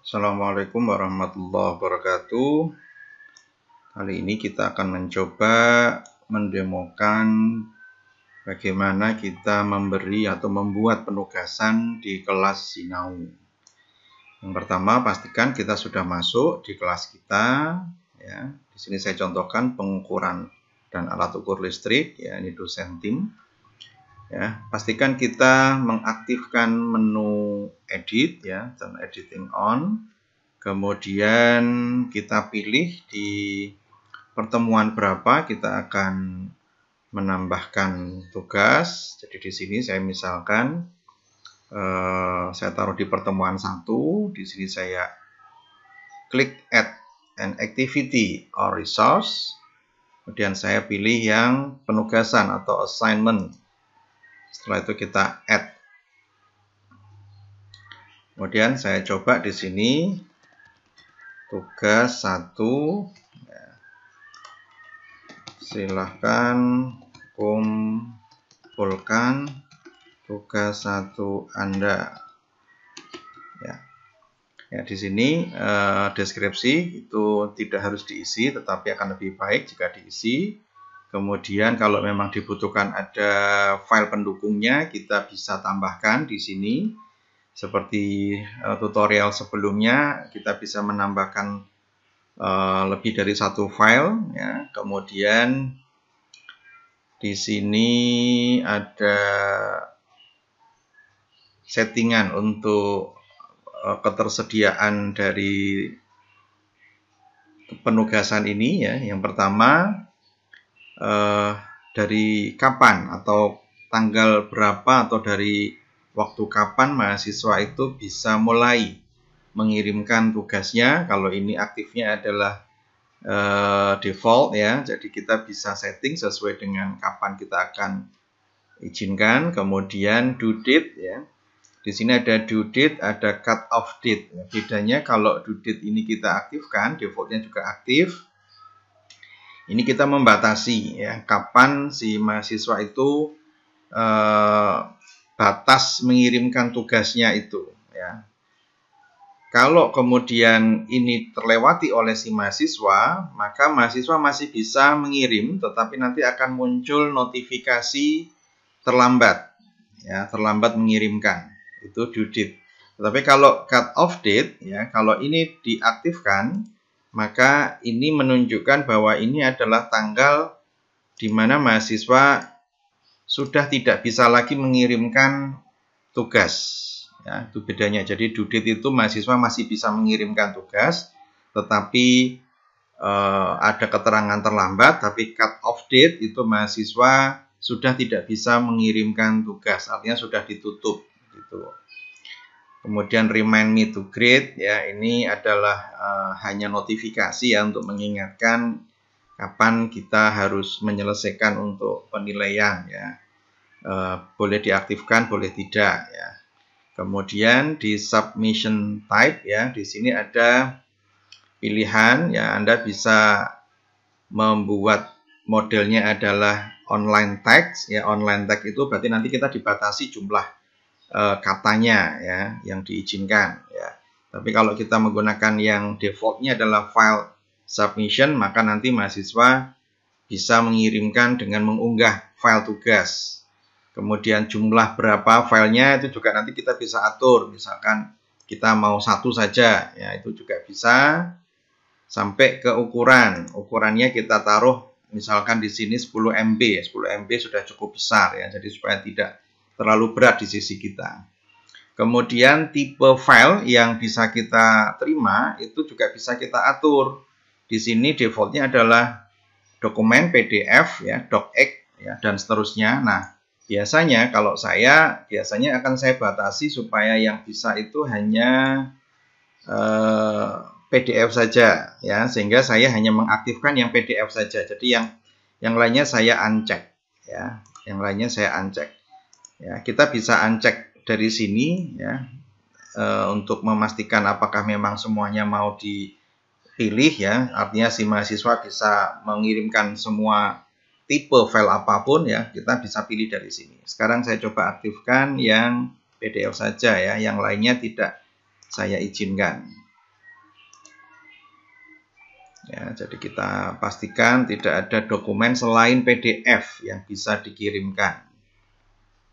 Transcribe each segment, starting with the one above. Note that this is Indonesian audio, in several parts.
Assalamualaikum warahmatullahi wabarakatuh. Kali ini kita akan mencoba mendemokan bagaimana kita memberi atau membuat penugasan di kelas Sinau. Yang pertama, pastikan kita sudah masuk di kelas kita. Ya, di sini saya contohkan pengukuran dan alat ukur listrik. Ya, ini dosen tim. Ya, pastikan kita mengaktifkan menu edit ya, dan editing on. Kemudian kita pilih di pertemuan berapa kita akan menambahkan tugas. Jadi di sini saya misalkan saya taruh di pertemuan 1. Di sini saya klik add an activity or resource. Kemudian saya pilih yang penugasan atau assignment. Setelah itu kita add. Kemudian saya coba di sini tugas 1. Silahkan kumpulkan tugas 1 Anda. Ya, di sini deskripsi itu tidak harus diisi, tetapi akan lebih baik jika diisi. Kemudian kalau memang dibutuhkan ada file pendukungnya, kita bisa tambahkan di sini. Seperti tutorial sebelumnya, kita bisa menambahkan lebih dari 1 file. Ya. Kemudian di sini ada settingan untuk ketersediaan dari penugasan ini ya. Yang pertama dari kapan atau tanggal berapa atau dari waktu kapan mahasiswa itu bisa mulai mengirimkan tugasnya. Kalau ini aktifnya adalah default ya, jadi kita bisa setting sesuai dengan kapan kita akan izinkan. Kemudian due date ya. Di sini ada due date, ada cut off date. Bedanya kalau due date ini kita aktifkan, defaultnya juga aktif. Ini kita membatasi ya kapan si mahasiswa itu batas mengirimkan tugasnya itu ya. Kalau kemudian ini terlewati oleh si mahasiswa, maka mahasiswa masih bisa mengirim, tetapi nanti akan muncul notifikasi terlambat ya, terlambat mengirimkan. Itu due date. Tetapi kalau cut off date ya, kalau ini diaktifkan, maka ini menunjukkan bahwa ini adalah tanggal di mana mahasiswa sudah tidak bisa lagi mengirimkan tugas. Ya, itu bedanya. Jadi due date itu mahasiswa masih bisa mengirimkan tugas, tetapi ada keterangan terlambat. Tapi cut off date itu mahasiswa sudah tidak bisa mengirimkan tugas, artinya sudah ditutup. Gitu. Kemudian remind me to grade ya, ini adalah hanya notifikasi ya untuk mengingatkan kapan kita harus menyelesaikan untuk penilaian ya. Boleh diaktifkan, boleh tidak ya. Kemudian di submission type ya, di sini ada pilihan ya, Anda bisa membuat modelnya adalah online text ya. Online text itu berarti nanti kita dibatasi jumlah katanya ya yang diizinkan ya. Tapi kalau kita menggunakan yang defaultnya adalah file submission, maka nanti mahasiswa bisa mengirimkan dengan mengunggah file tugas. Kemudian jumlah berapa filenya itu juga nanti kita bisa atur. Misalkan kita mau 1 saja, ya itu juga bisa. Sampai ke ukuran. Ukurannya kita taruh misalkan di sini 10 MB. 10 MB sudah cukup besar ya. Jadi supaya tidak terlalu berat di sisi kita. Kemudian tipe file yang bisa kita terima itu juga bisa kita atur. Di sini defaultnya adalah dokumen PDF ya, docx ya, dan seterusnya. Nah, biasanya kalau biasanya akan saya batasi supaya yang bisa itu hanya PDF saja ya, sehingga saya hanya mengaktifkan yang PDF saja. Jadi yang lainnya saya uncheck ya. Yang lainnya saya uncheck. Ya, kita bisa uncheck dari sini ya untuk memastikan apakah memang semuanya mau dipilih ya. Artinya si mahasiswa bisa mengirimkan semua tipe file apapun ya, kita bisa pilih dari sini. Sekarang saya coba aktifkan yang PDF saja ya, yang lainnya tidak saya izinkan. Ya, jadi kita pastikan tidak ada dokumen selain PDF yang bisa dikirimkan.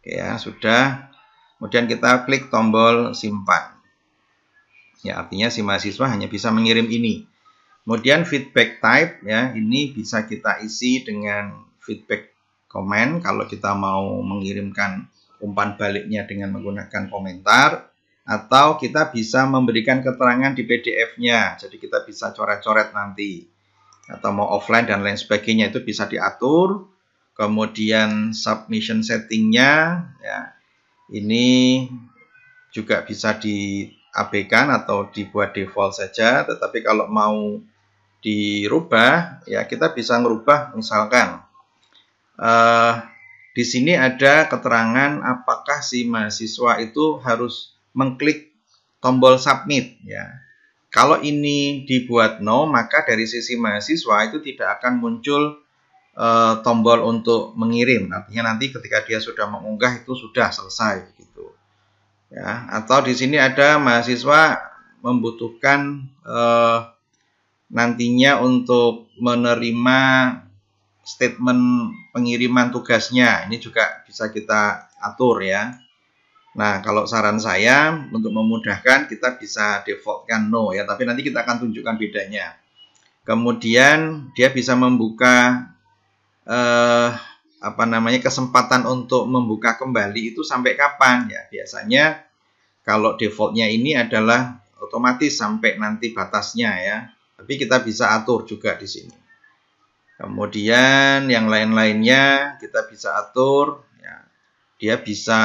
Oke ya, sudah. Kemudian kita klik tombol simpan. Ya, artinya si mahasiswa hanya bisa mengirim ini. Kemudian feedback type, ya, ini bisa kita isi dengan feedback komen kalau kita mau mengirimkan umpan baliknya dengan menggunakan komentar, atau kita bisa memberikan keterangan di PDF-nya. Jadi kita bisa coret-coret nanti, atau mau offline dan lain sebagainya, itu bisa diatur. Kemudian submission settingnya, ya, ini juga bisa diabaikan atau dibuat default saja. Tetapi kalau mau dirubah, ya kita bisa merubah. Misalkan di sini ada keterangan apakah si mahasiswa itu harus mengklik tombol submit, ya. Kalau ini dibuat no, maka dari sisi mahasiswa itu tidak akan muncul tombol untuk mengirim. Artinya nanti ketika dia sudah mengunggah itu sudah selesai gitu. Ya, atau di sini ada mahasiswa membutuhkan nantinya untuk menerima statement pengiriman tugasnya. Ini juga bisa kita atur, ya. Nah, kalau saran saya untuk memudahkan kita bisa defaultkan no, ya, tapi nanti kita akan tunjukkan bedanya. Kemudian dia bisa membuka kesempatan untuk membuka kembali itu sampai kapan, ya. Biasanya kalau defaultnya ini adalah otomatis sampai nanti batasnya, ya. Tapi kita bisa atur juga di sini. Kemudian yang lain-lainnya kita bisa atur, ya. Dia bisa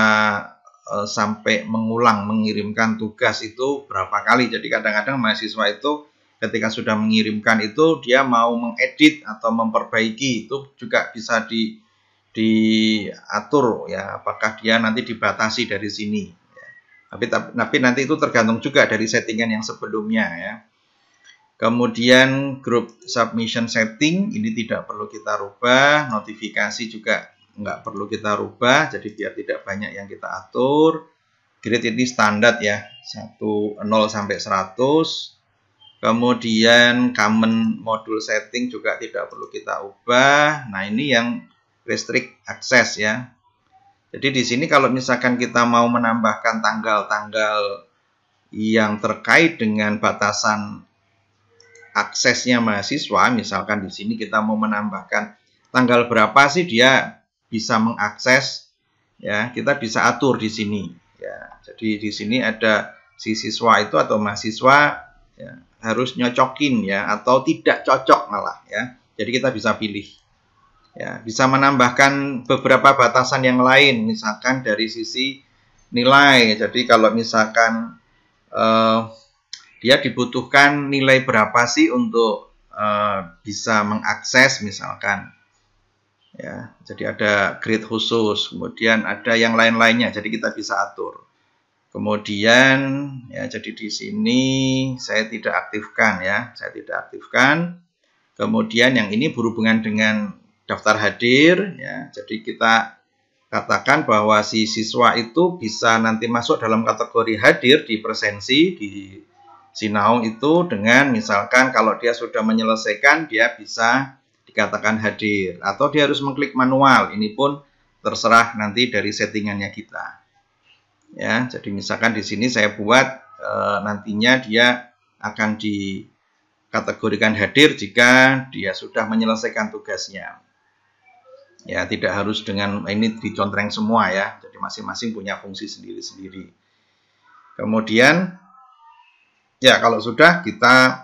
sampai mengulang mengirimkan tugas itu berapa kali. Jadi kadang-kadang mahasiswa itu ketika sudah mengirimkan itu dia mau mengedit atau memperbaiki, itu juga bisa diatur, ya, apakah dia nanti dibatasi dari sini, ya. Tapi nanti itu tergantung juga dari settingan yang sebelumnya, ya. Kemudian group submission setting ini tidak perlu kita rubah, notifikasi juga nggak perlu kita rubah, jadi biar tidak banyak yang kita atur. Grade ini standar, ya, 0 sampai 100. Kemudian common module setting juga tidak perlu kita ubah. Nah, ini yang restrict access, ya. Jadi di sini kalau misalkan kita mau menambahkan tanggal-tanggal yang terkait dengan batasan aksesnya mahasiswa, misalkan di sini kita mau menambahkan tanggal berapa sih dia bisa mengakses, ya, kita bisa atur di sini, ya. Jadi di sini ada si siswa itu atau mahasiswa, ya, harus nyocokin, ya, atau tidak cocok malah, ya. Jadi kita bisa pilih, ya, bisa menambahkan beberapa batasan yang lain, misalkan dari sisi nilai. Jadi kalau misalkan dia dibutuhkan nilai berapa sih untuk bisa mengakses, misalkan, ya. Jadi ada grade khusus, kemudian ada yang lain-lainnya. Jadi kita bisa atur. Kemudian, ya, jadi di sini saya tidak aktifkan, ya, saya tidak aktifkan. Kemudian yang ini berhubungan dengan daftar hadir, ya. Jadi kita katakan bahwa si siswa itu bisa nanti masuk dalam kategori hadir di presensi di Sinau itu dengan misalkan kalau dia sudah menyelesaikan dia bisa dikatakan hadir, atau dia harus mengklik manual. Ini pun terserah nanti dari settingannya kita, ya. Jadi misalkan di sini saya buat nantinya dia akan dikategorikan hadir jika dia sudah menyelesaikan tugasnya, ya. Tidak harus dengan ini dicontreng semua, ya. Jadi masing-masing punya fungsi sendiri-sendiri. Kemudian, ya, kalau sudah kita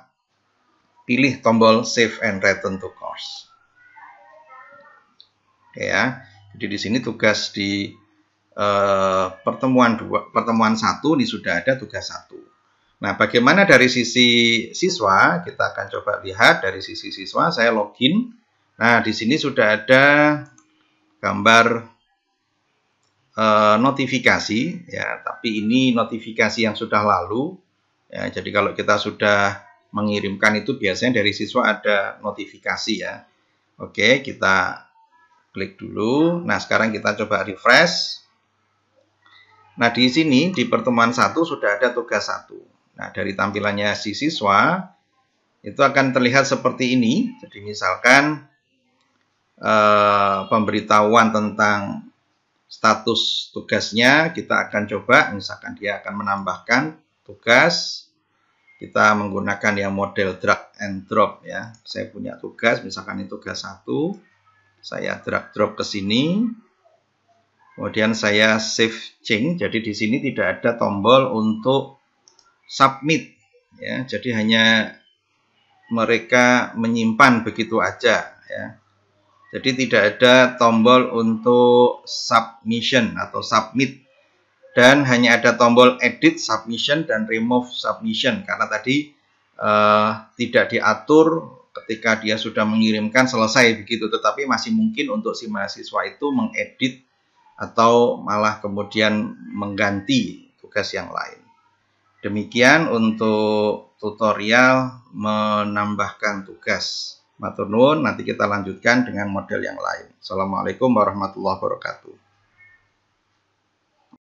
pilih tombol save and return to course. Oke, ya. Jadi di sini tugas di pertemuan 1 ini sudah ada tugas 1. Nah, bagaimana dari sisi siswa? Kita akan coba lihat dari sisi siswa. Saya login. Nah, di sini sudah ada gambar notifikasi, ya, tapi ini notifikasi yang sudah lalu, ya. Jadi kalau kita sudah mengirimkan itu biasanya dari siswa ada notifikasi, ya. Oke, kita klik dulu. Nah, sekarang kita coba refresh. Nah, di sini di pertemuan 1 sudah ada tugas 1. Nah, dari tampilannya si siswa, itu akan terlihat seperti ini. Jadi misalkan pemberitahuan tentang status tugasnya, kita akan coba, misalkan dia akan menambahkan tugas, kita menggunakan yang model drag and drop ya. Saya punya tugas, misalkan ini tugas 1, saya drag drop ke sini, kemudian saya save change. Jadi di sini tidak ada tombol untuk submit ya. Jadi hanya mereka menyimpan begitu aja ya. Jadi tidak ada tombol untuk submission atau submit, dan hanya ada tombol edit submission dan remove submission, karena tadi tidak diatur ketika dia sudah mengirimkan selesai begitu, tetapi masih mungkin untuk si mahasiswa itu mengedit atau malah kemudian mengganti tugas yang lain. Demikian untuk tutorial menambahkan tugas. Matur nuwun, nanti kita lanjutkan dengan model yang lain. Assalamualaikum warahmatullahi wabarakatuh.